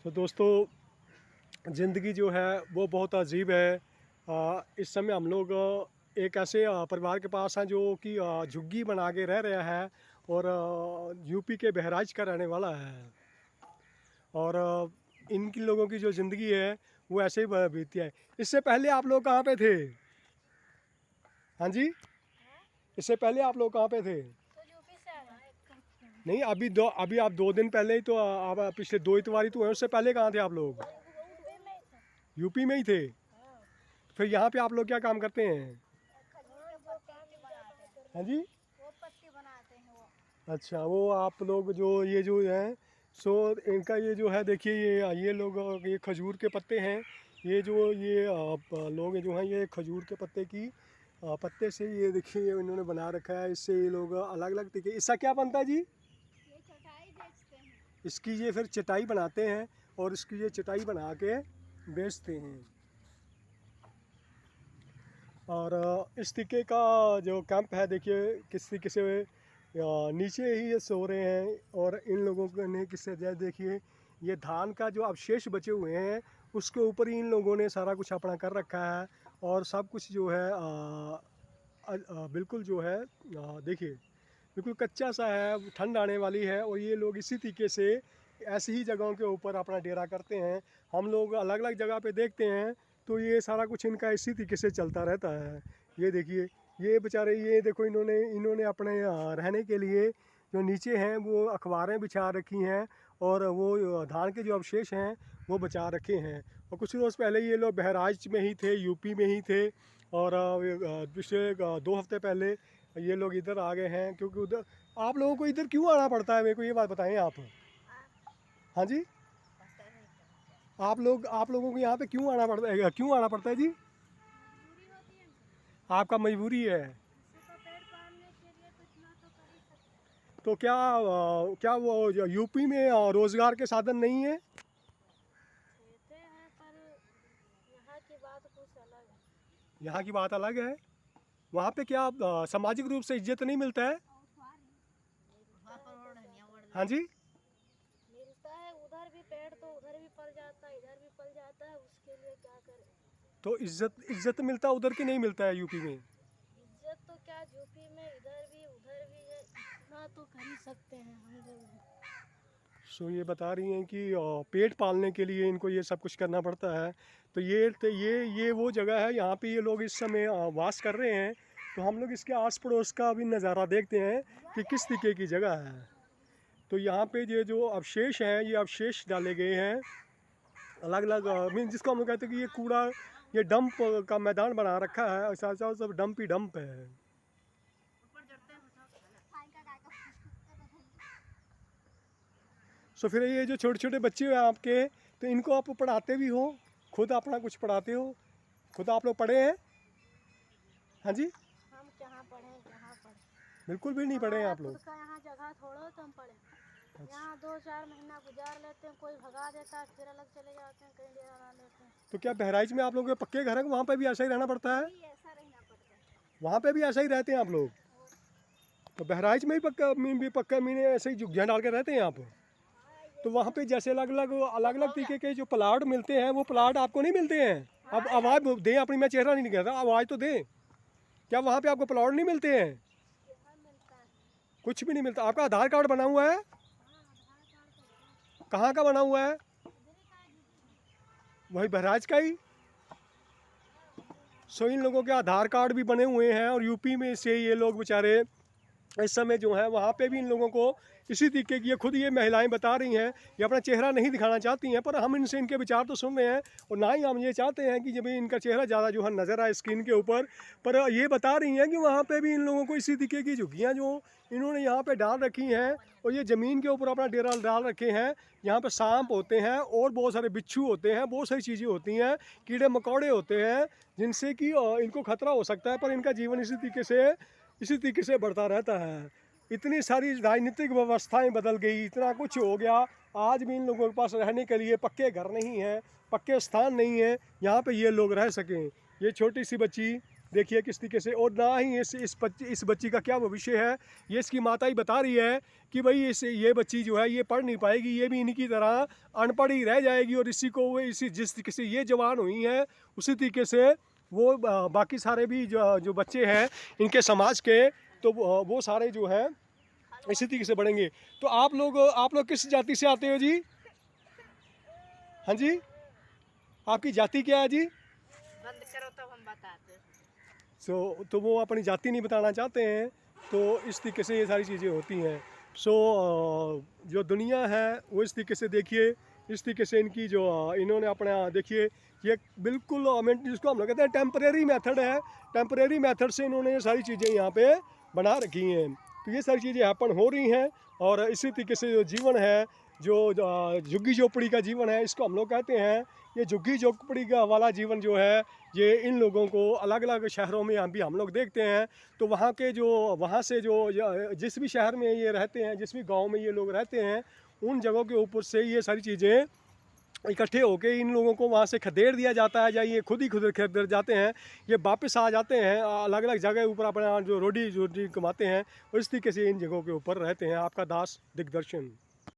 तो दोस्तों, ज़िंदगी जो है वो बहुत अजीब है। इस समय हम लोग एक ऐसे परिवार के पास हैं जो कि झुग्गी बना के रह रहा है और यूपी के बहराइच का रहने वाला है। और इनकी लोगों की जो ज़िंदगी है वो ऐसे ही बीती है। इससे पहले आप लोग कहाँ पे थे? हाँ जी, इससे पहले आप लोग कहाँ पे थे? तो यूपी से आ रहा है। नहीं, अभी आप 2 दिन पहले ही तो आप पिछले 2 इतवार ही तो हैं। उससे पहले कहाँ थे आप लोग? यूपी में ही था। यूपी में ही थे। हाँ। फिर यहाँ पे आप लोग क्या काम करते हैं? खजूर के पत्ती बनाते हैं। हाँ जी, वो पत्ती बनाते हैं वो। अच्छा, वो आप लोग जो ये जो हैं, सो इनका ये जो है, देखिए ये लोग ये खजूर के पत्ते हैं। ये जो ये लोग जो हैं, ये खजूर के पत्ते की पत्ते से ये देखिए ये इन्होंने बना रखा है। इससे ये लोग अलग अलग तरीके, इसका क्या बनता है जी? ये चटाई बेचते हैं। इसकी ये फिर चटाई बनाते हैं और इसकी ये चटाई बना के बेचते हैं। और इस तरीके का जो कैंप है, देखिए किस तरीके से नीचे ही ये सो रहे हैं। और इन लोगों ने किस तरह, देखिए ये धान का जो अवशेष बचे हुए हैं उसके ऊपर ही इन लोगों ने सारा कुछ अपना कर रखा है। और सब कुछ जो है बिल्कुल जो है देखिए बिल्कुल कच्चा सा है, ठंड आने वाली है और ये लोग इसी तरीके से ऐसी ही जगहों के ऊपर अपना डेरा करते हैं। हम लोग अलग अलग जगह पे देखते हैं तो ये सारा कुछ इनका इसी तरीके से चलता रहता है। ये देखिए, ये बेचारे, ये देखो इन्होंने इन्होंने अपने रहने के लिए जो नीचे हैं वो अखबारें बिछा रखी हैं और वो धान के जो अवशेष हैं वो बचा रखे हैं। और कुछ रोज़ पहले ये लोग बहराइच में ही थे, यूपी में ही थे। और पिछले 2 हफ्ते पहले ये लोग इधर आ गए हैं, क्योंकि उधर आप लोगों को इधर क्यों आना पड़ता है, मेरे को ये बात बताएं आप। हाँ जी, आप लोगों को यहाँ पे क्यों आना पड़ता है, क्यों आना पड़ता है जी? मजबूरी होती है ना। आपका मजबूरी है। किसी को पेड़ पालने के लिए तो इतना तो कर ही सकते हैं। तो क्या वो जो यूपी में रोज़गार के साधन नहीं है? देते हैं पर यहाँ की बात कुछ अलग है। यहाँ की बात अलग है। वहाँ पे क्या सामाजिक रूप से इज्जत नहीं मिलता है? हाँ जी, मिलता है, उधर भी पेड़ तो उधर भी पल जाता है, इधर भी पल जाता है, उसके लिए क्या करें। तो इज्जत मिलता उधर की नहीं मिलता है यूपी में? इज्जत तो क्या यूपी में इधर भी उधर भी है, इतना तो कर ही सकते हैं हम लोग। सो ये बता रही हैं कि पेट पालने के लिए इनको ये सब कुछ करना पड़ता है। तो ये वो जगह है, यहाँ पे ये लोग इस समय वास कर रहे हैं। तो हम लोग इसके आस पड़ोस का भी नज़ारा देखते हैं कि किस तरीके की जगह है। तो यहाँ पे ये जो अवशेष हैं, ये अवशेष डाले गए हैं अलग अलग, मीन जिसको हम लोग कहते हैं कि ये कूड़ा, ये डंप का मैदान बना रखा है। ऐसा ऐसा सब डंप ही डंप है। सो फिर ये जो छोटे छोटे बच्चे हैं आपके, तो इनको आप पढ़ाते भी हो, खुद अपना कुछ पढ़ाते हो? खुद आप लोग पढ़े हैं? हाँ जी, हम कहाँ पढ़े कहाँ पढ़े। बिल्कुल भी नहीं पढ़े हैं आप खुद लोग। का यहाँ जगह थोड़ा तो हम पढ़े। यहाँ 2-4 महीना गुजार लेते हैं, कोई भगा देता है, फिर अलग चले जाते हैं, कहीं डेरा ला लेते हैं। तो क्या बहराइच में आप लोगों के पक्के घर हैं, वहाँ पे भी ऐसा ही रहना पड़ता है? भी ऐसा रहना पड़ता है। वहाँ पे भी ऐसा ही रहते हैं आप लोग? तो बहराइच में ही पक्का मीने ऐसे ही झुग्गियाँ डाल के रहते हैं आप? तो वहाँ पे जैसे अलग अलग तरीके के जो प्लाट मिलते हैं, वो प्लाट आपको नहीं मिलते हैं? अब आवाज़ दें अपनी, मैं चेहरा नहीं कहता, आवाज़ तो दें। क्या वहाँ पे आपको प्लाट नहीं मिलते हैं? यहाँ मिलता है। कुछ भी नहीं मिलता। आपका आधार कार्ड बना हुआ है? हाँ, आधार कार्ड तो है। कहाँ का बना हुआ है? इधर ही का है यूपी। वही बहराइच का ही। सो इन लोगों के आधार कार्ड भी बने हुए हैं और यूपी में से ये लोग बेचारे इस समय जो है वहाँ पे भी इन लोगों को इसी तरीके की, ये खुद ये महिलाएं बता रही हैं, ये अपना चेहरा नहीं दिखाना चाहती हैं, पर हम इनसे इनके विचार तो सुन रहे हैं। और ना ही हम ये चाहते हैं कि जब इनका चेहरा ज़्यादा जो है नज़र आए स्क्रीन के ऊपर। पर ये बता रही हैं कि वहाँ पे भी इन लोगों को इसी तरीके की झुग्गियाँ जो इन्होंने यहाँ पे डाल रखी हैं और ये ज़मीन के ऊपर अपना डेरा डाल रखे हैं। यहाँ पे सांप होते हैं और बहुत सारे बिच्छू होते हैं, बहुत सारी चीज़ें होती हैं, कीड़े मकोड़े होते हैं, जिनसे कि इनको खतरा हो सकता है। पर इनका जीवन इसी तरीके से बढ़ता रहता है। इतनी सारी राजनीतिक व्यवस्थाएं बदल गई, इतना कुछ हो गया, आज भी इन लोगों के पास रहने के लिए पक्के घर नहीं हैं, पक्के स्थान नहीं हैं, यहाँ पे ये लोग रह सकें। ये छोटी सी बच्ची देखिए किस तरीके से, और ना ही इस बच्ची का क्या भविष्य है। ये इसकी माता ही बता रही है कि भाई ये बच्ची जो है ये पढ़ नहीं पाएगी, ये भी इनकी तरह अनपढ़ ही रह जाएगी, और इसी को वो इसी जिस तरीके से ये जवान हुई हैं उसी तरीके से वो बाकी सारे भी जो बच्चे हैं इनके समाज के, तो वो सारे जो हैं इसी तरीके से बढ़ेंगे। तो आप लोग किस जाति से आते हो जी? हाँ जी, आपकी जाति क्या है जी? बंद करो तब हम बताते हैं। तो वो अपनी जाति नहीं बताना चाहते हैं, तो इस तरीके से ये सारी चीज़ें होती हैं। जो दुनिया है वो इस तरीके से देखिए, इस तरीके से इनकी जो इन्होंने अपना देखिए, ये बिल्कुल जिसको हम लोग कहते हैं टेम्परेरी मेथड है, टेम्परेरी मेथड से इन्होंने ये सारी चीज़ें यहाँ पे बना रखी हैं। तो ये सारी चीज़ें हैपन हो रही हैं, और इसी तरीके से जो जीवन है, जो झुग्गी झोपड़ी का जीवन है, इसको हम लोग कहते हैं, ये झुग्गी झोपड़ी का वाला जीवन जो है, ये इन लोगों को अलग अलग शहरों में हम लोग देखते हैं। तो वहाँ से जिस भी शहर में ये रहते हैं, जिस भी गांव में ये लोग रहते हैं, उन जगहों के ऊपर से ये सारी चीज़ें इकट्ठे होके इन लोगों को वहाँ से खदेड़ दिया जाता है, या ये खुद खदेड़ जाते हैं, ये वापस आ जाते हैं अलग अलग जगह ऊपर अपना जो रोटी कमाते हैं, और इस तरीके से इन जगहों के ऊपर रहते हैं। आपका दास दिग्दर्शन।